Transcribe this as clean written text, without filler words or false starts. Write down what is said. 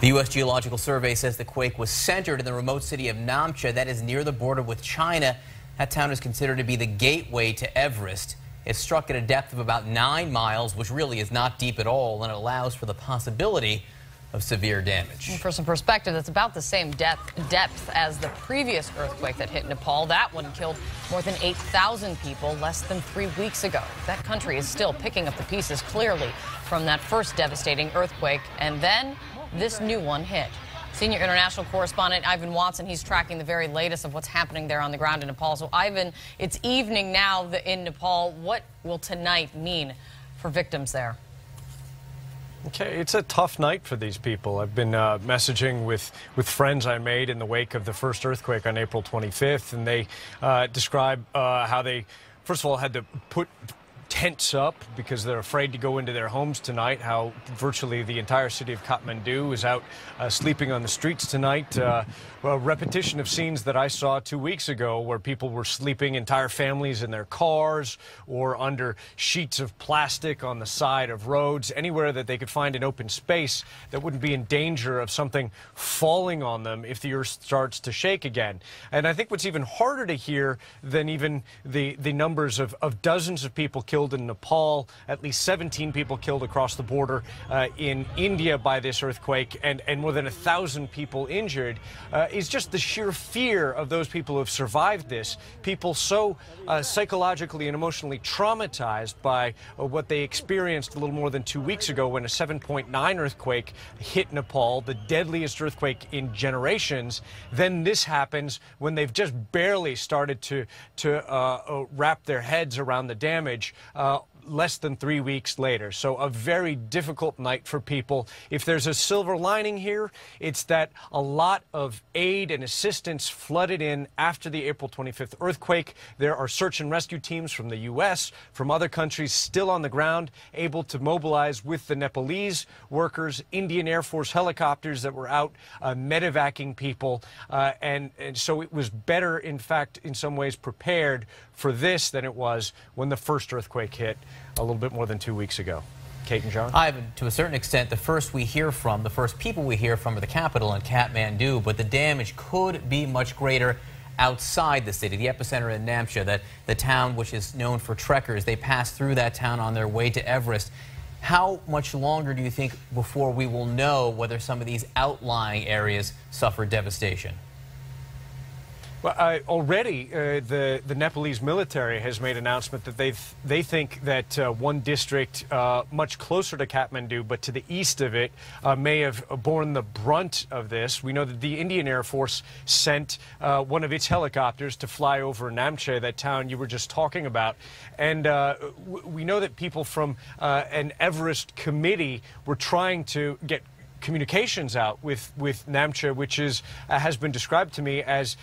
The U.S. Geological Survey says the quake was centered in the remote city of Namche, that is near the border with China. That town is considered to be the gateway to Everest. It struck at a depth of about 9 miles, which really is not deep at all, and it allows for the possibility of severe damage. And for some perspective, that's about the same depth as the previous earthquake that hit Nepal. That one killed more than 8,000 people less than 3 weeks ago. That country is still picking up the pieces clearly from that first devastating earthquake, and then this new one hit. Senior international correspondent Ivan Watson, he's tracking the very latest of what's happening there on the ground in Nepal. So, Ivan, it's evening now in Nepal. What will tonight mean for victims there? Okay, it's a tough night for these people. I've been messaging with friends I made in the wake of the first earthquake on April 25th, and they describe how they, first of all, had to put tents up because they're afraid to go into their homes tonight, how virtually the entire city of Kathmandu is out sleeping on the streets tonight. A repetition of scenes that I saw 2 weeks ago where people were sleeping, entire families in their cars or under sheets of plastic on the side of roads, anywhere that they could find an open space that wouldn't be in danger of something falling on them if the earth starts to shake again. And I think what's even harder to hear than even the numbers of dozens of people killed in Nepal, at least 17 people killed across the border in India by this earthquake, and more than 1,000 people injured, is just the sheer fear of those people who have survived this. People so psychologically and emotionally traumatized by what they experienced a little more than 2 weeks ago when a 7.9 earthquake hit Nepal, the deadliest earthquake in generations. Then this happens when they've just barely started to wrap their heads around the damage. Less than 3 weeks later. So a very difficult night for people. If there's a silver lining here, it's that a lot of aid and assistance flooded in after the April 25th earthquake. There are search and rescue teams from the U.S., from other countries still on the ground, able to mobilize with the Nepalese workers, Indian Air Force helicopters that were out medevacing people. And so it was better, in fact, in some ways prepared for this than it was when the first earthquake hit a little bit more than 2 weeks ago. Kate and John? Ivan, to a certain extent, the first people we hear from are the capital in Kathmandu, but the damage could be much greater outside the city. The epicenter in Namche, the town which is known for trekkers, they pass through that town on their way to Everest. How much longer do you think before we will know whether some of these outlying areas suffered devastation? Well, already the Nepalese military has made an announcement that they think that one district much closer to Kathmandu, but to the east of it, may have borne the brunt of this. We know that the Indian Air Force sent one of its helicopters to fly over Namche, that town you were just talking about. And we know that people from an Everest committee were trying to get communications out with Namche, which has been described to me as